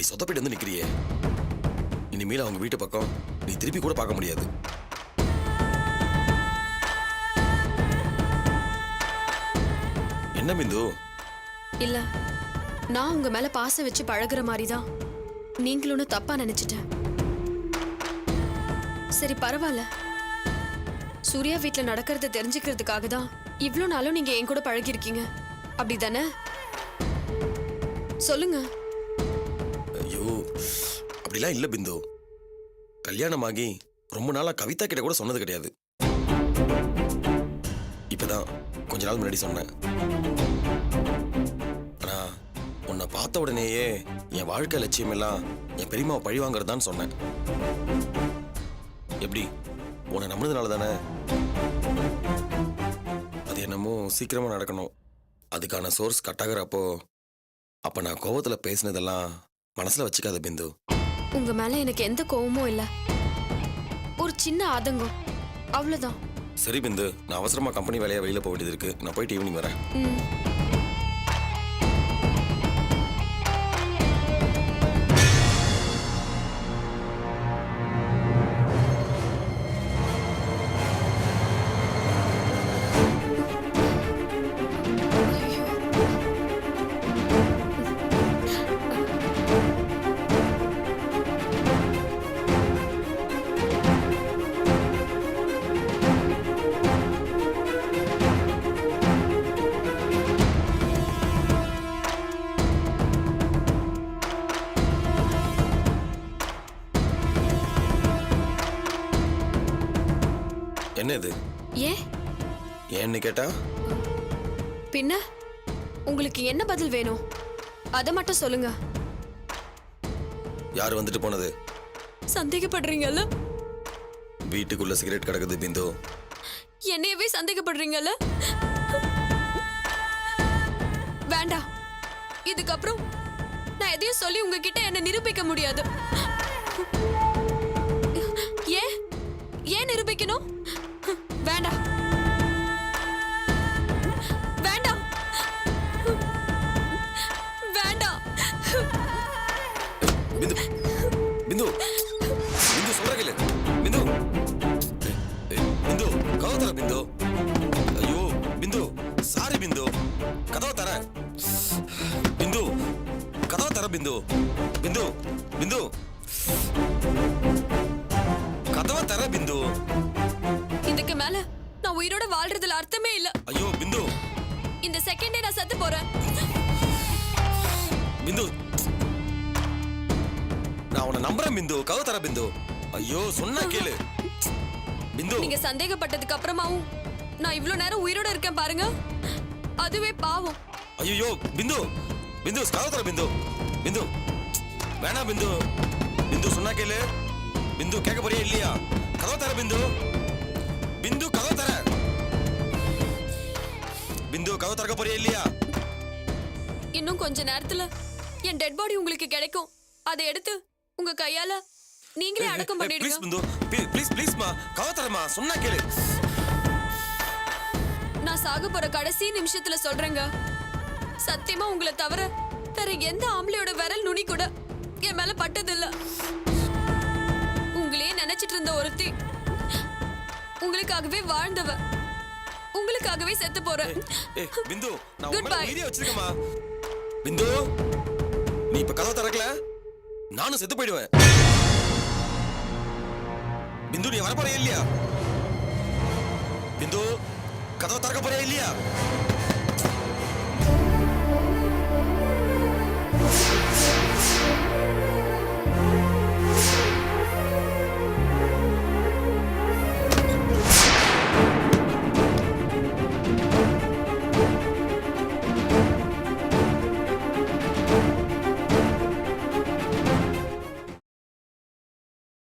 இப்படி சொதப்பிட்டு வந்து நிக்கிறியே, இனிமேல் அவங்க வீட்டு பக்கம் நீ திருப்பி கூட பார்க்க முடியாது. என்ன பிந்து? இல்ல, நான் உங்க மேல பாசம் வச்சு பழகுற மாதிரி தான் நீங்களும் தப்பா நினைச்சிட்டேன். சரி பரவாயில்ல, சூர்யா வீட்ல நடக்கிறத தெரிஞ்சுக்கிறதுக்காக தான் இவ்ளோ நாளும் நீங்க என் கூட பழகி இருக்கீங்க, அப்படிதானே? சொல்லுங்க. ஐயோ, அப்படிலாம் இல்ல பிந்து. கல்யாணமாகி ரொம்ப நாளா கவிதா கிட்ட கூட சொன்னது கிடையாது. இப்பதான் கொஞ்ச நாள் முன்னாடி சொன்னேன். ஆனா உன்னை பார்த்த உடனேயே என் வாழ்க்கை லட்சியம் எல்லாம் என் பெரியம்மாவை பழி வாங்குறதான்னு சொன்னேன். எப்படி? உன்னை நம்பினதுனால தானே? அது என்னமோ சீக்கிரமா நடக்கணும். அதுக்கான சோர்ஸ் கட் ஆகுறப்போ அப்ப நான் கோவத்துல பேசினதெல்லாம் மனசுல வச்சுக்காத பிந்து. உங்க மேல எனக்கு எந்த கோவமும் இல்ல, ஒரு சின்ன ஆதங்கம், அவ்வளவுதான். சரி பிந்து, நான் அவசரமா கம்பெனி வேலையா வெளியில போக வேண்டியது இருக்கு. நான் போயிட்டு ஈவினிங் வரேன். என்ன இது? ஏன்னு கேட்டா பின்ன உங்களுக்கு என்ன பதில் வேணும் அத மட்டும் சொல்லுங்க. யார் வந்துட்டு போனது? சந்தேகப்படுறீங்கல்ல? வீட்டுக்குள்ள சிகரெட் கிடக்குது பிந்து. என்னையவே சந்தேகப்படுறீங்கல்ல? வேண்டாம், இதுக்கப்புறம் நான் எதையும் சொல்லி உங்ககிட்ட என்ன நிரூபிக்க முடியாது. ஏன் நிரூபிக்கணும்? வேண்டாம் வேண்டாம் வேண்டாம். பிந்து பிந்து பிந்து சொல்ற கேளு. பிந்து பிந்து கதவு தர பிந்து. ஐயோ பிந்து, சாரி பிந்து, கதவு தர பிந்து, கதவு தர பிந்து. பிந்து பிந்து கதவை தர பிந்து. இதுக்கு மேல நான் உயிரோட வாழ்றதுல அர்த்தமே இல்ல. ஐயோ பிந்து, இந்த செகண்டே நான் செத்து போறேன். பிந்து நான் உன்னை நம்புறேன் பிந்து, கதவை தர பிந்து. ஐயோ சொன்னா கேளு பிந்து. நீங்க சந்தேகப்பட்டதுக்கு அப்புறமாவும் நான் இவ்ளோ நேரம் உயிரோட இருக்கேன் பாருங்க, அதுவே பாவம். ஐயோ பிந்து, பிந்து கதவை தர பிந்து. பிந்து வேணாம் பிந்து. பிந்து சொன்னா கேளு. பிந்து கேட்க போறியா இல்லையா? கதவை தர பிந்து. பிந்து கதவை தர. பிந்து கதவை திறக்க போறியா இல்லையா? இன்னும் கொஞ்ச நேரத்துல என் டெட் பாடி உங்களுக்கு கிடைக்கும். அதை எடுத்து உங்க கையால நீங்களே அடக்கம் பண்ணிடுங்க. ப்ளீஸ் பிந்து, ப்ளீஸ் ப்ளீஸ் மா, கதவை தரமா, சொன்னா கேளு. நான் சாக போற கடைசி நிமிஷத்துல சொல்றேங்க, சத்தியமா உங்களை தவிர வேற எந்த ஆம்பளையோட விரல் நுனி கூட என் மேல பட்டதில்ல. உங்களையே நினைச்சிட்டு இருந்த ஒருத்தி, உங்களுக்காகவே வாழ்ந்தவ, உங்களுக்காகவே செத்து போறேன். பிந்து நான் உன்னை மீறிய வச்சிருக்கேமா. பிந்து நீ இப்ப கதவை திறக்கல, நானும் செத்து போயிடுவேன். பிந்து நீ வர போறியா இல்லையா? பிந்து கதவை திறக்க போறியா இல்லையா?